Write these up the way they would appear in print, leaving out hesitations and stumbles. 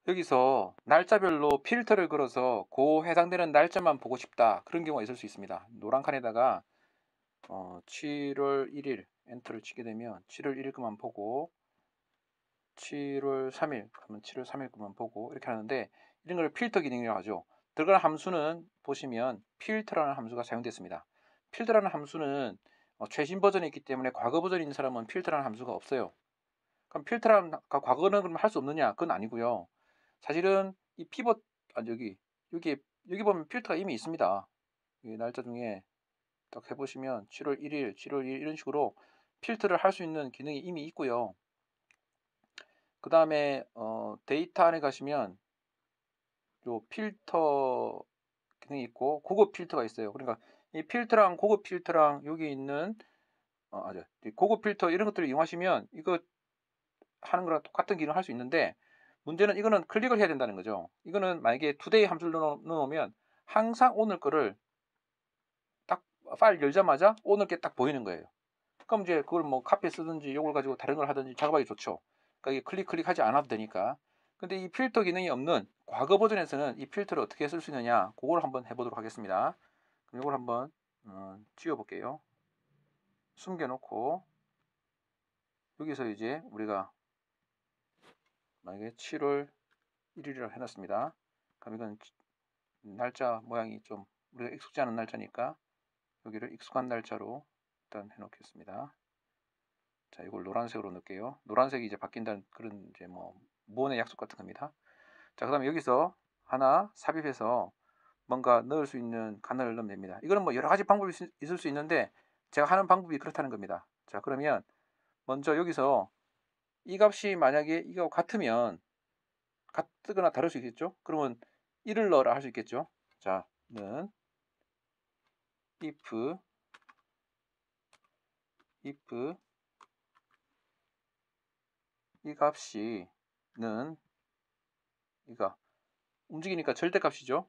여기서 날짜별로 필터를 걸어서 그 해당되는 날짜만 보고 싶다. 그런 경우가 있을 수 있습니다. 노란 칸에다가 7월 1일 엔터를 치게 되면 7월 1일 것만 보고 7월 3일 그러면 7월 3일 것만 보고 이렇게 하는데 이런 걸 필터 기능이라고 하죠. 들어가는 함수는 보시면 필터라는 함수가 사용됐습니다. 필터라는 함수는 최신 버전이 있기 때문에 과거 버전이 있는 사람은 필터라는 함수가 없어요. 그럼 필터라는 과거는 그럼 할 수 없느냐? 그건 아니고요. 사실은 이 피벗 여기 보면 필터가 이미 있습니다. 이 날짜 중에 딱 해보시면 7월 1일, 7월 2일 이런 식으로 필터를 할 수 있는 기능이 이미 있고요. 그 다음에 데이터 안에 가시면 요 필터 기능이 있고 고급 필터가 있어요. 그러니까 이 필터랑 고급 필터랑 여기 있는 고급 필터 이런 것들을 이용하시면 이거 하는 거랑 똑같은 기능을 할 수 있는데 문제는 이거는 클릭을 해야 된다는 거죠. 이거는 만약에 투데이 함수를 넣어놓으면 항상 오늘 거를 딱 파일 열자마자 오늘 게 딱 보이는 거예요. 그럼 이제 그걸 뭐 카피 쓰든지 이걸 가지고 다른 걸 하든지 작업하기 좋죠. 그러니까 이게 클릭하지 않아도 되니까. 근데 이 필터 기능이 없는 과거 버전에서는 이 필터를 어떻게 쓸 수 있느냐 그걸 한번 해보도록 하겠습니다. 그럼 이걸 한번 지워볼게요. 숨겨놓고 여기서 이제 우리가 만약에 7월 1일이라고 해놨습니다. 그럼 이건 날짜 모양이 좀 우리가 익숙지 않은 날짜니까 여기를 익숙한 날짜로 일단 해놓겠습니다. 자, 이걸 노란색으로 넣을게요. 노란색이 이제 바뀐다는 그런 이제 뭐 무언의 약속 같은 겁니다. 자, 그다음에 여기서 하나 삽입해서 뭔가 넣을 수 있는 칸을 넣으면 됩니다. 이거는 뭐 여러 가지 방법이 있을 수 있는데 제가 하는 방법이 그렇다는 겁니다. 자, 그러면 먼저 여기서 이 값이 만약에 이거 같으면 같거나 다를 수 있겠죠? 그러면 1을 넣어라 할 수 있겠죠? 자, 는 if 이 값이 는 이거 움직이니까 절대값이죠.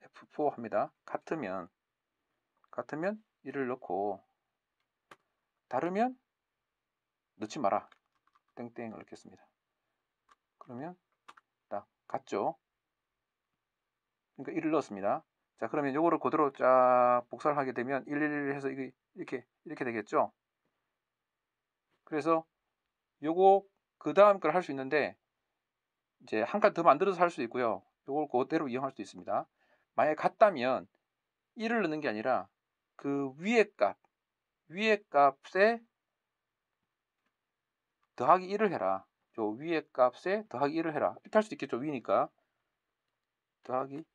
F4 합니다. 같으면 1을 넣고 다르면 넣지 마라. 땡땡을 넣겠습니다. 그러면 딱 같죠. 그러니까 1을 넣었습니다. 자, 그러면 요거를 그대로 쫙 복사를 하게 되면 111 해서 이렇게 되겠죠. 그래서 요거 그 다음 걸 할 수 있는데 이제 한 칸 더 만들어서 할 수 있고요. 요걸 그대로 이용할 수도 있습니다. 만약에 같다면 1을 넣는 게 아니라 그 위에 값에 더하기 1을 해라. 저 위에 값에 더하기 1을 해라. 이렇게 할 수도 있겠죠. 위니까 더하기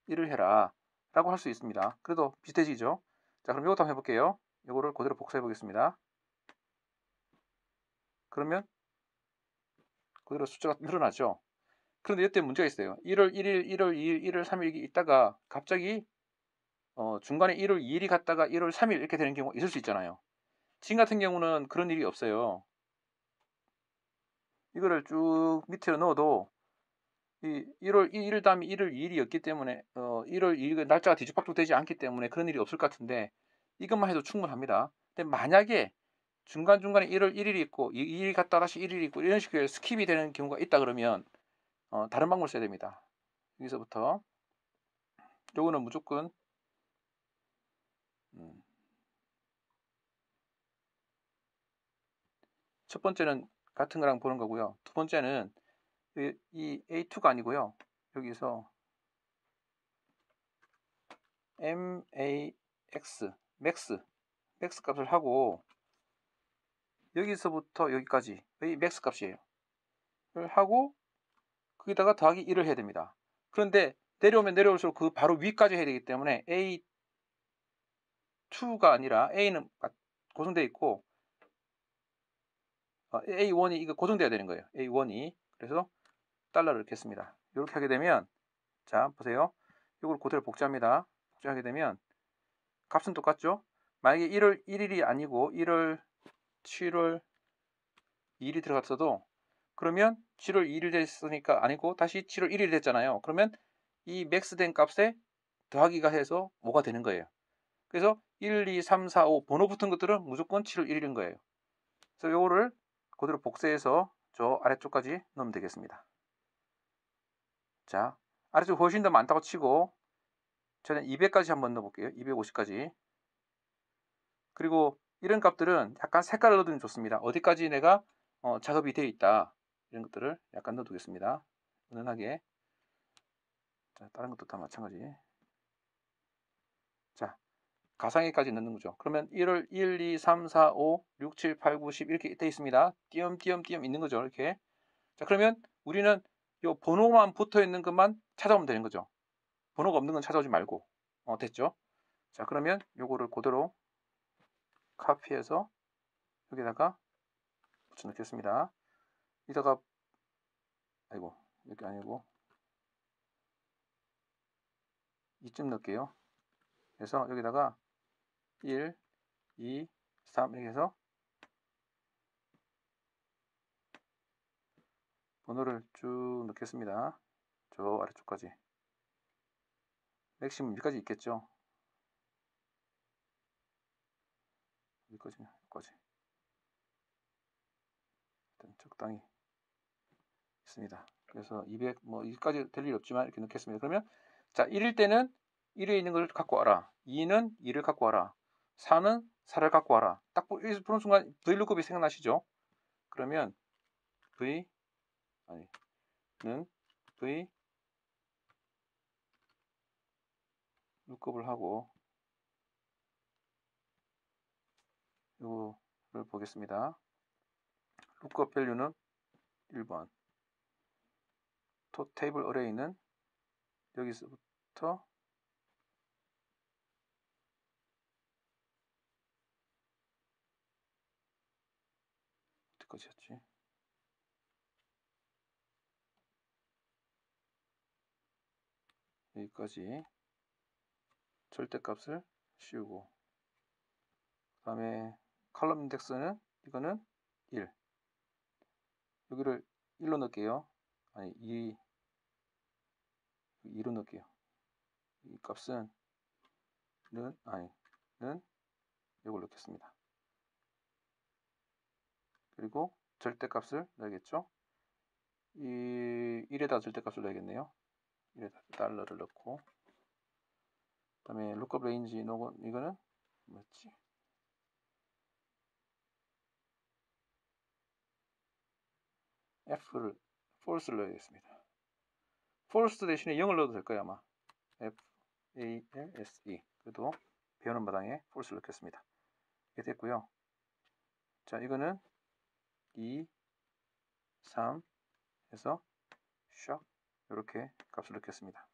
1을 해라 라고 할 수 있습니다. 그래도 비슷해지죠. 자, 그럼 이것도 한번 해볼게요. 이거를 그대로 복사해 보겠습니다. 그러면 그대로 숫자가 늘어나죠. 그런데 이때 문제가 있어요. 1월 1일, 1월 2일, 1월 3일 이게 있다가 갑자기 중간에 1월 2일이 갔다가 1월 3일 이렇게 되는 경우가 있을 수 있잖아요. 지금 같은 경우는 그런 일이 없어요. 이거를 쭉 밑으로 넣어도 이 1월 1일 다음에 1월 2일이었기 때문에 1월 2일 날짜가 뒤죽박죽 되지 않기 때문에 그런 일이 없을 것 같은데 이것만 해도 충분합니다. 근데 만약에 중간중간에 1월 1일이 있고 2일 갔다 다시 1일이 있고 이런 식으로 스킵이 되는 경우가 있다 그러면 다른 방법을 써야 됩니다. 여기서부터 요거는 무조건 첫 번째는 같은 거랑 보는 거고요. 두 번째는 이 A2가 아니고요. 여기서 MAX 맥스 값을 하고 여기서부터 여기까지 이 맥스 값이에요. 를 하고 거기다가 더하기 1을 해야 됩니다. 그런데 내려오면 내려올수록 그 바로 위까지 해야 되기 때문에 A2가 아니라 A는 고정되어 있고 A1이 이거 고정돼야 되는 거예요. A1이. 그래서 달러를 넣겠습니다. 이렇게 하게 되면 자 보세요. 이걸 그대로 복제합니다. 복제하게 되면 값은 똑같죠? 만약에 1월 1일이 아니고 1월 7월 2일이 들어갔어도 그러면 7월 2일 됐으니까 아니고 다시 7월 1일 됐잖아요. 그러면 이 맥스된 값에 더하기가 해서 5가 되는 거예요. 그래서 1, 2, 3, 4, 5 번호 붙은 것들은 무조건 7월 1일인 거예요. 그래서 요거를 그대로 복사해서 저 아래쪽까지 넣으면 되겠습니다. 자, 아래쪽 훨씬 더 많다고 치고 저는 200까지 한번 넣어볼게요. 250까지. 그리고 이런 값들은 약간 색깔을 넣어두면 좋습니다. 어디까지 내가 작업이 되어 있다. 이런 것들을 약간 넣어두겠습니다. 은은하게. 자, 다른 것도 다 마찬가지. 자, 가상에까지 넣는 거죠. 그러면 1을 1, 2, 3, 4, 5, 6, 7, 8, 9, 10 이렇게 되어 있습니다. 띄엄띄엄띄엄 있는 거죠. 이렇게. 자, 그러면 우리는 요 번호만 붙어 있는 것만 찾아오면 되는 거죠. 번호가 없는 건 찾아오지 말고. 됐죠? 자, 그러면 요거를 그대로 카피해서 여기다가 붙여 넣겠습니다. 이따가 아이고, 이렇게 아니고 이쯤 넣을게요. 그래서 여기다가 1, 2, 3 이렇게 해서 번호를 쭉 넣겠습니다. 저 아래쪽까지. 맥시멈 여기까지 있겠죠. 여기까지. 일단 적당히 있습니다. 그래서 200, 뭐, 여기까지 될 일 없지만 이렇게 넣겠습니다. 그러면, 자, 1일 때는 1에 있는 걸 갖고 와라. 2는 2를 갖고 와라. 4는 4를 갖고 와라. 딱 여기서 보는 순간 VLOOKUP이 생각나시죠? 그러면 V, 는 V 룩업을 하고, 이거를 보겠습니다. 룩업 밸류는 1번. 테이블 어레이는 여기서부터 어디까지였지? 여기까지 절대값을 씌우고, 그 다음에 칼럼 인덱스는 이거는 1. 여기를 1로 넣을게요. 아니 2로 넣을게요. 이 값은 는 이걸 넣겠습니다. 그리고 절대값을 넣어야겠죠. 이 1에다 절대값을 넣어야겠네요. 1에다 달러를 넣고, 그 다음에 lookup range 이거는 뭐였지? F를 false를 넣어야겠습니다. false 대신에 0을 넣어도 될 거예요 아마. false. 그래도 배우는 마당에 false를 넣겠습니다. 이렇게 됐고요. 자, 이거는 2, 3 해서 샥 이렇게 값을 넣겠습니다.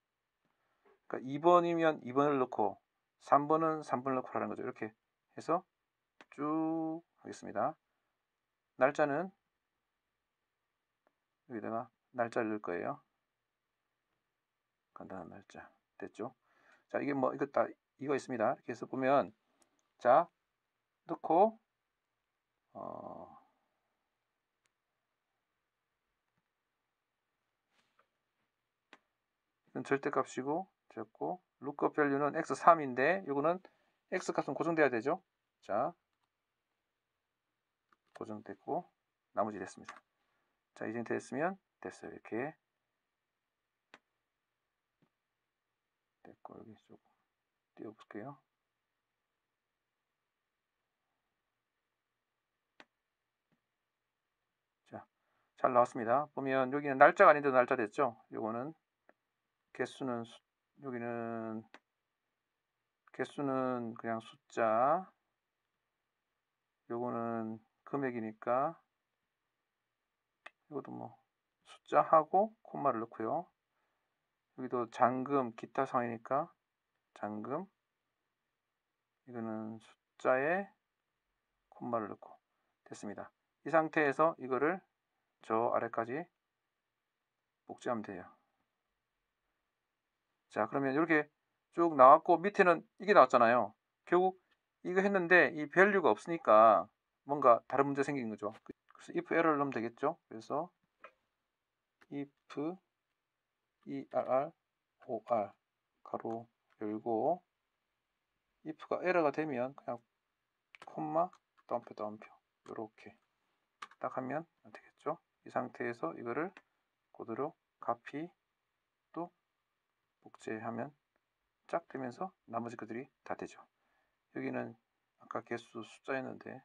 그러니까 2번이면 2번을 넣고 3번은 3번을 넣고 하는 거죠. 이렇게 해서 쭉 하겠습니다. 날짜는 여기다가 날짜를 넣을 거예요. 간단한 날짜. 됐죠? 자, 이게 뭐 이거 다 이거 있습니다. 이렇게 해서 보면 자, 넣고 이건 절대값이고 적고 lookup value는 x3인데 이거는 x값은 고정돼야 되죠. 자, 고정됐고 나머지 됐습니다. 자, 이제 됐으면 됐어요. 이렇게 됐고 여기 조금 띄워볼게요. 자, 잘 나왔습니다. 보면 여기는 날짜가 아닌데도 날짜 됐죠. 요거는 개수는 여기는 개수는 그냥 숫자, 요거는 금액이니까 이것도 뭐 숫자하고 콤마를 넣고요. 여기도 잔금 기타 상이니까 잔금, 이거는 숫자에 콤마를 넣고 됐습니다. 이 상태에서 이거를 저 아래까지 복제하면 돼요. 자, 그러면 이렇게 쭉 나왔고 밑에는 이게 나왔잖아요. 결국 이거 했는데 이 밸류가 없으니까 뭔가 다른 문제 생긴 거죠. 그래서 if error를 넣으면 되겠죠. 그래서 if err 가로 열고 if가 에러가 되면 그냥 콤마 다운표 이렇게 딱 하면 되겠죠. 이 상태에서 이거를 그대로 카피 복제하면 쫙 되면서 나머지 것들이 다 되죠. 여기는 아까 개수 숫자였는데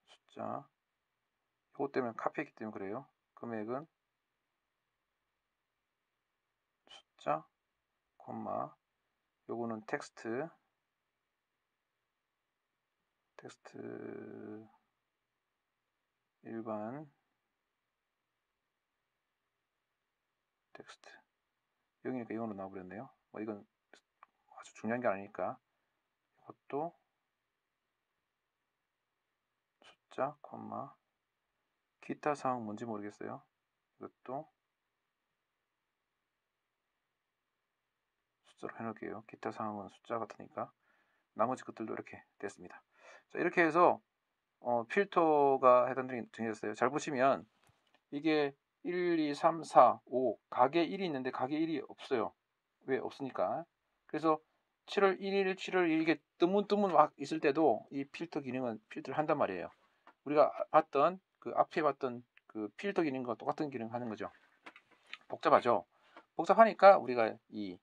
숫자 이것 때문에 카피했기 때문에 그래요. 금액은 숫자 콤마 요거는 텍스트 일반 텍스트 여기니까 이걸로 나와버렸네요. 뭐 이건 아주 중요한 게 아니니까 이것도 숫자 콤마 기타 사항 뭔지 모르겠어요. 이것도 숫자로 해놓을게요. 기타 사항은 숫자 같으니까 나머지 것들도 이렇게 됐습니다. 자, 이렇게 해서 필터가 해당되는 정해졌어요. 잘 보시면 이게 1, 2, 3, 4, 5 가게 1이 있는데 가게 1이 없어요. 왜 없으니까. 그래서 7월 1일, 7월 1일 이게 뜨문뜨문 막 있을 때도 이 필터 기능은 필터를 한단 말이에요. 우리가 봤던 그 앞에 봤던 그 필터 기능과 똑같은 기능 하는 거죠. 복잡하죠. 복잡하니까 우리가 이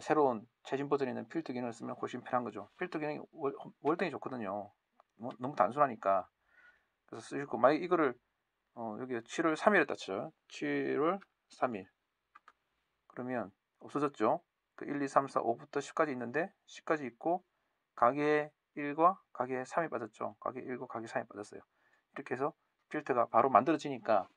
새로운 최신 버전에 있는 필터 기능을 쓰면 훨씬 편한 거죠. 필터 기능이 월등히 좋거든요. 너무 단순하니까. 그래서 쓰시고 만약 이거를 여기 7월 3일에 땄죠. 7월 3일 그러면 없어졌죠. 그 1, 2, 3, 4, 5부터 10까지 있는데 10까지 있고 가게 1과 가게 3이 빠졌죠. 가게 1과 가게 3이 빠졌어요. 이렇게 해서 필터가 바로 만들어지니까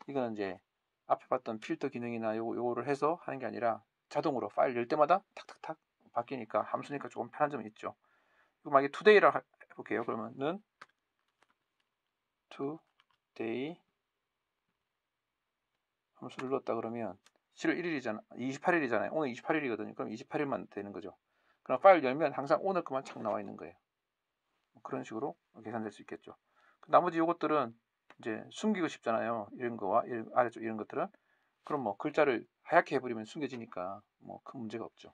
이거는 이제 앞에 봤던 필터 기능이나 요거를 해서 하는 게 아니라 자동으로 파일 열 때마다 탁탁탁 바뀌니까 함수니까 조금 편한 점이 있죠. 이거 만약에 today라고 해볼게요. 그러면은 today 함수를 넣었다 그러면 7월 1일이잖아. 28일이잖아요. 오늘 28일이거든요. 그럼 28일만 되는 거죠. 그럼 파일 열면 항상 오늘 것만 착 나와 있는 거예요. 그런 식으로 계산될 수 있겠죠. 나머지 요것들은 이제 숨기고 싶잖아요. 이런 거와 아래쪽 이런 것들은 그럼 뭐 글자를 하얗게 해버리면 숨겨지니까 뭐 큰 문제가 없죠.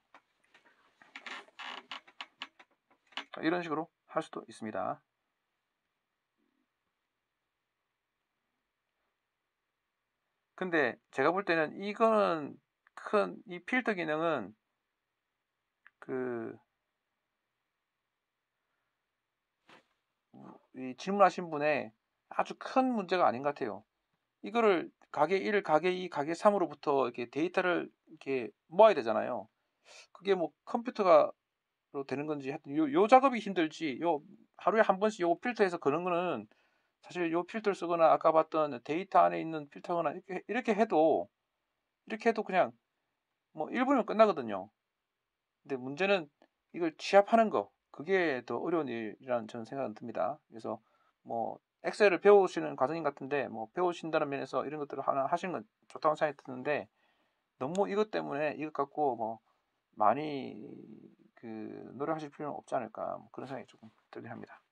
이런 식으로 할 수도 있습니다. 근데 제가 볼 때는 이거는 이 필터 기능은 이 질문하신 분의 아주 큰 문제가 아닌 것 같아요. 이거를 가게 1, 가게 2, 가게 3으로부터 이렇게 데이터를 이렇게 모아야 되잖아요. 그게 뭐 컴퓨터가 되는 건지 하여튼 요 작업이 힘들지 요 하루에 한 번씩 요거 필터해서 그런 거는 사실 요 필터를 쓰거나 아까 봤던 데이터 안에 있는 필터거나 이렇게 해도 그냥 뭐 1분이면 끝나거든요. 근데 문제는 이걸 취합하는 거 그게 더 어려운 일이라는 저는 생각은 듭니다. 그래서 뭐 엑셀을 배우시는 과정인 같은데 뭐 배우신다는 면에서 이런 것들을 하나 하시는 건 좋다고 생각이 드는데 너무 이것 때문에 이것 갖고 뭐 많이 노력하실 필요는 없지 않을까 뭐 그런 생각이 조금 들긴 합니다.